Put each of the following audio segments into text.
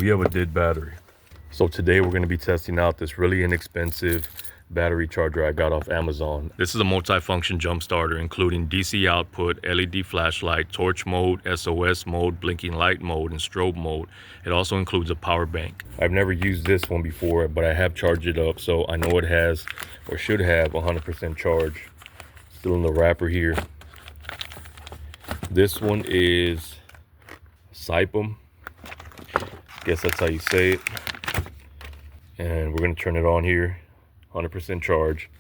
we have a dead battery. So today we're going to be testing out this really inexpensive battery charger I got off Amazon. This is a multi-function jump starter, including DC output, LED flashlight, torch mode, SOS mode, blinking light mode, and strobe mode. It also includes a power bank. I've never used this one before, but I have charged it up, so I know it has, or should have, 100% charge. Still in the wrapper here. This one is Sipum. Guess that's how you say it. And we're going to turn it on here. 100% charge.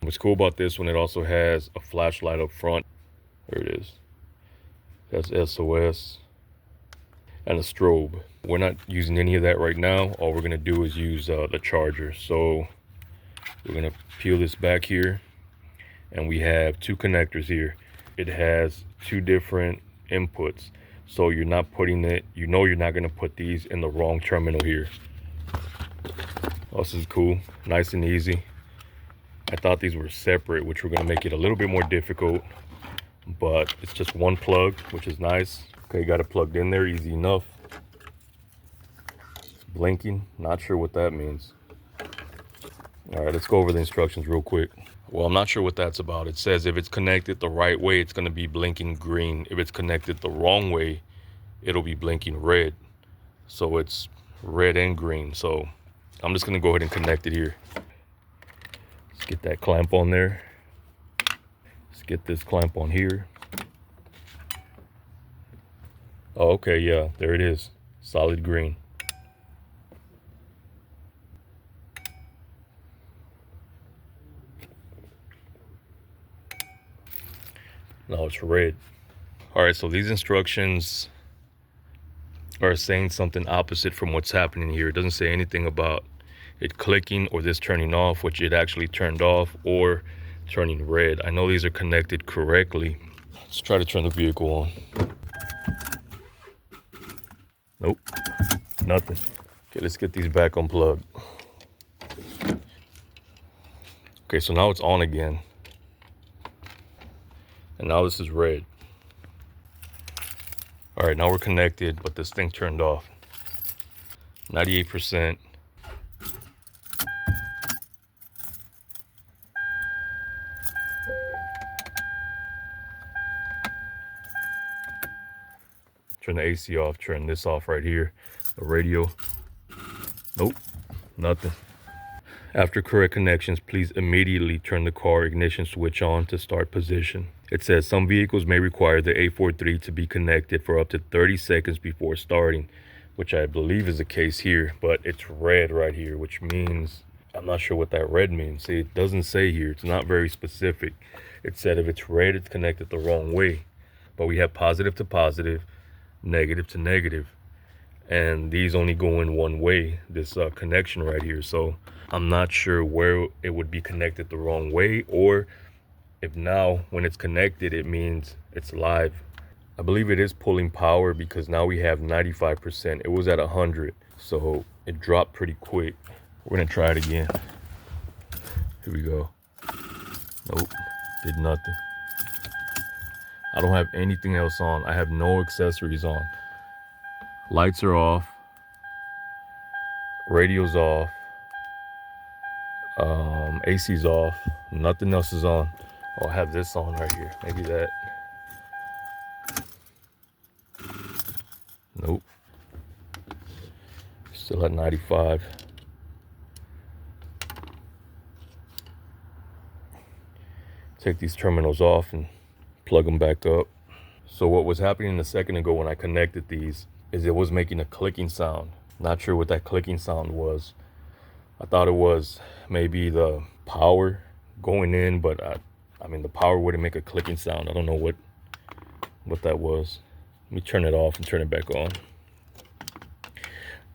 What's cool about this one, it also has a flashlight up front. There it is. That's SOS and a strobe. We're not using any of that right now. All we're going to do is use the charger. So we're going to peel this back here, and we have two connectors here. It has two different inputs, so you're not putting it, you know, you're not going to put these in the wrong terminal here. Oh, this is cool, nice and easy. I thought these were separate, which were going to make it a little bit more difficult, but it's just one plug, which is nice. Okay, got it plugged in there, easy enough. It's blinking, not sure what that means. All right, let's go over the instructions real quick. Well, I'm not sure what that's about. It says if it's connected the right way, it's going to be blinking green. If it's connected the wrong way, it'll be blinking red. So it's red and green. So I'm just going to go ahead and connect it here. Let's get that clamp on there. Let's get this clamp on here. Oh, okay, yeah, there it is. Solid green. Now it's red. All right, so these instructions are saying something opposite from what's happening here. It doesn't say anything about it clicking or this turning off, which it actually turned off, or turning red. I know these are connected correctly. Let's try to turn the vehicle on. Nope, nothing. Okay, let's get these back unplugged. Okay, so now it's on again. And now this is red. All right, now we're connected, but this thing turned off. 98%. Turn the AC off, turn this off right here. The radio. Nope, nothing. After correct connections, please immediately turn the car ignition switch on to start position. It says some vehicles may require the 843 to be connected for up to 30 seconds before starting, which I believe is the case here, but it's red right here, which means, I'm not sure what that red means. See, it doesn't say here, it's not very specific. It said if it's red, it's connected the wrong way, but we have positive to positive, negative to negative, and these only go in one way, this connection right here. So I'm not sure where it would be connected the wrong way, or if now when it's connected it means it's live. I believe it is pulling power because now we have 95%. It was at 100, so it dropped pretty quick. We're gonna try it again. Here we go. Nope, did nothing. I don't have anything else on. I have no accessories on. Lights are off. Radio's off. AC's off. Nothing else is on. Oh, I have this on right here. Maybe that. Nope. Still at 95. Take these terminals off and plug them back up. So what was happening a second ago when I connected these is it was making a clicking sound. Not sure what that clicking sound was. I thought it was maybe the power going in, but I mean the power wouldn't make a clicking sound. I don't know what that was. Let me turn it off and turn it back on.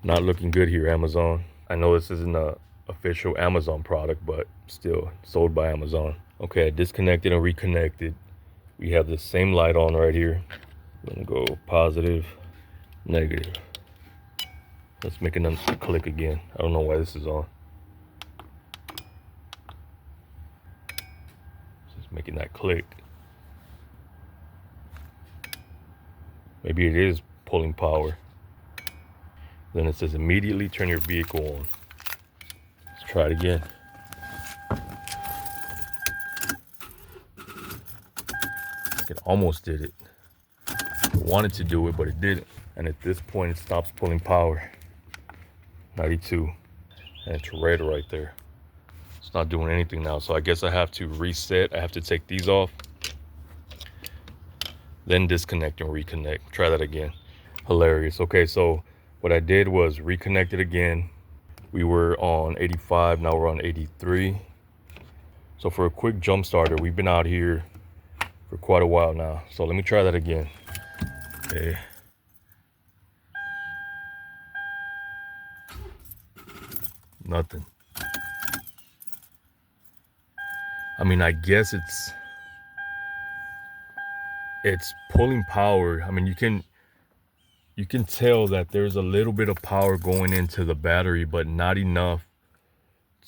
Not looking good here, Amazon. I know this isn't a official Amazon product, but still sold by Amazon. Okay, I disconnected and reconnected. We have the same light on right here. I'm gonna go positive, negative. Let's make another click again. I don't know why this is on. Just making that click. Maybe it is pulling power. Then it says immediately turn your vehicle on. Let's try it again. It almost did it. It wanted to do it, but it didn't. And at this point, it stops pulling power. 92. And it's red right there. It's not doing anything now. So I guess I have to reset. I have to take these off, then disconnect and reconnect. Try that again. Hilarious. Okay, so what I did was reconnect it again. We were on 85, now we're on 83. So for a quick jump starter, we've been out here for quite a while now. So let me try that again. Okay. Nothing. I mean, I guess it's pulling power. I mean, you can tell that there's a little bit of power going into the battery, but not enough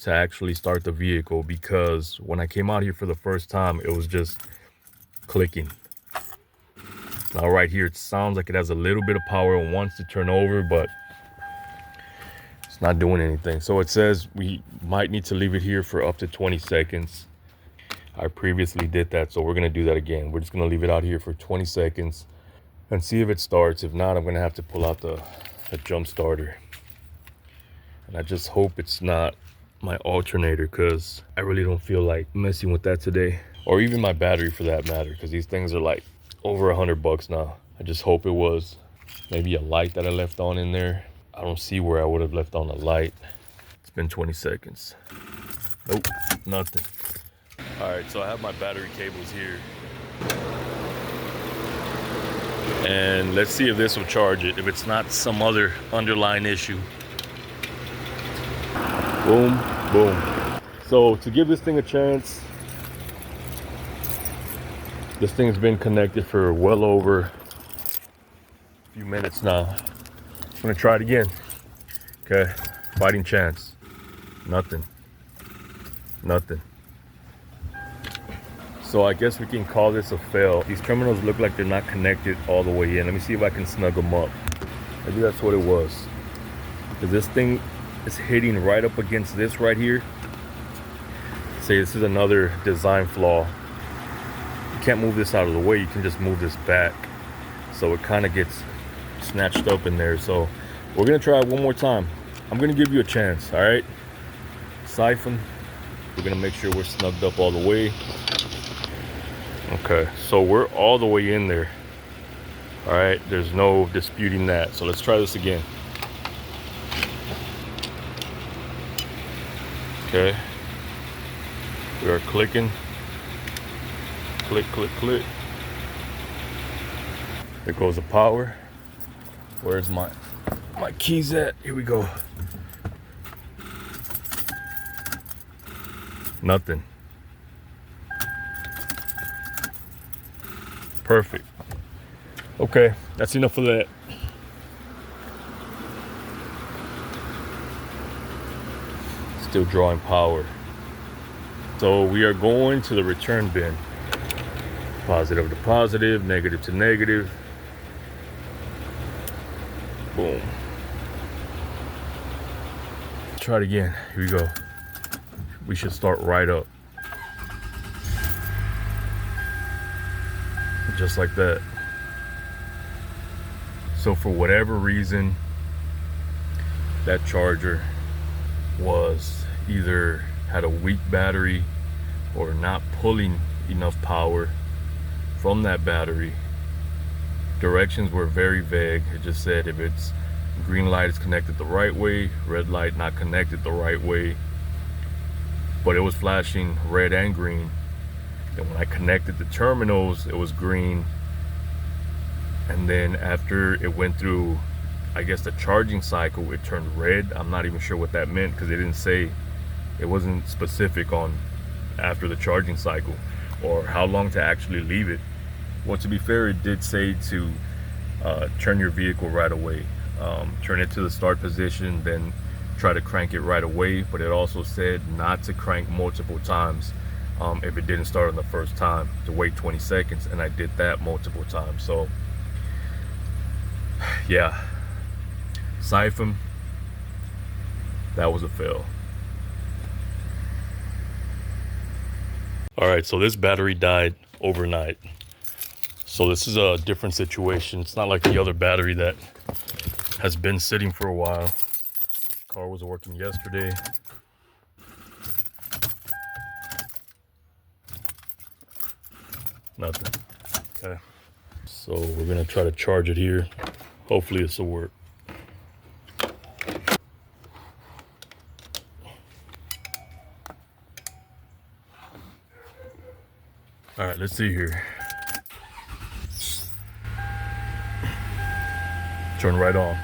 to actually start the vehicle, because when I came out here for the first time, it was just clicking. Now right here, it sounds like it has a little bit of power and wants to turn over, but it's not doing anything. So it says we might need to leave it here for up to 20 seconds. I previously did that, so we're gonna do that again. We're just gonna leave it out here for 20 seconds and see if it starts. If not, I'm gonna have to pull out the jump starter. And I just hope it's not my alternator, because I really don't feel like messing with that today. Or even my battery for that matter, because these things are like over $100 now. I just hope it was maybe a light that I left on in there. I don't see where I would have left on a light. It's been 20 seconds. Nope, nothing. All right, so I have my battery cables here. And let's see if this will charge it, if it's not some other underlying issue. Boom, boom. So to give this thing a chance, this thing's been connected for well over a few minutes now. I'm gonna try it again. Okay, fighting chance. Nothing. Nothing. So I guess we can call this a fail. These terminals look like they're not connected all the way in. Let me see if I can snug them up. Maybe that's what it was. Because this thing is hitting right up against this right here. Say this is another design flaw. You can't move this out of the way. You can just move this back. So it kind of gets snatched up in there. So we're gonna try it one more time. I'm gonna give you a chance, all right? Siphon. We're gonna make sure we're snugged up all the way. Okay, so we're all the way in there. All right, there's no disputing that. So let's try this again. Okay, we are clicking. Click, click, click. There goes the power. Where's my keys at? Here we go. Nothing. Perfect. Okay, that's enough of that. Still drawing power. So we are going to the return bin. Positive to positive, negative to negative. Boom. Try it again. Here we go. We should start right up. Just like that. So for whatever reason, that charger was either had a weak battery or not pulling enough power from that battery. Directions were very vague. It just said if it's green light is connected the right way, red light not connected the right way. But it was flashing red and green. And when I connected the terminals, it was green. And then after it went through, I guess, the charging cycle, it turned red. I'm not even sure what that meant, because it didn't say, it wasn't specific on after the charging cycle or how long to actually leave it. Well, to be fair, it did say to turn your vehicle right away. Turn it to the start position, then try to crank it right away. But it also said not to crank multiple times. If it didn't start on the first time, to wait 20 seconds, and I did that multiple times. So yeah, Siphon, that was a fail. All right, so this battery died overnight. So this is a different situation. It's not like the other battery that has been sitting for a while. Car was working yesterday. Nothing. Okay. So we're gonna try to charge it here. Hopefully this will work. All right, let's see here. Turn right on.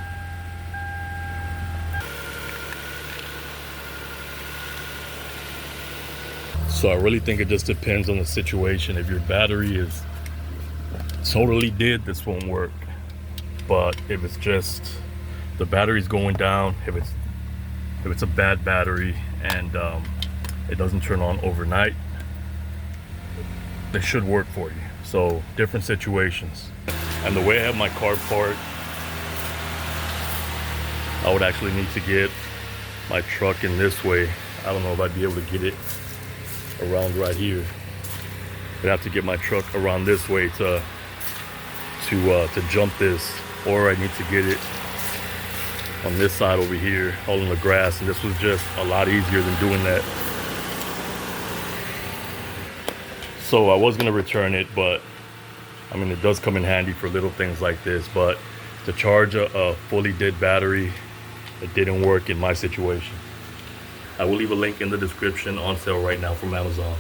So I really think it just depends on the situation. If your battery is totally dead, this won't work. But if it's just the battery's going down, if it's a bad battery and it doesn't turn on overnight, it should work for you. So different situations. And the way I have my car parked, I would actually need to get my truck in this way. I don't know if I'd be able to get it around right here. I'd have to get my truck around this way to jump this, or I need to get it on this side over here, all in the grass, and this was just a lot easier than doing that. So I was gonna return it, but I mean, it does come in handy for little things like this, but to charge a fully dead battery, it didn't work in my situation. I will leave a link in the description, on sale right now from Amazon.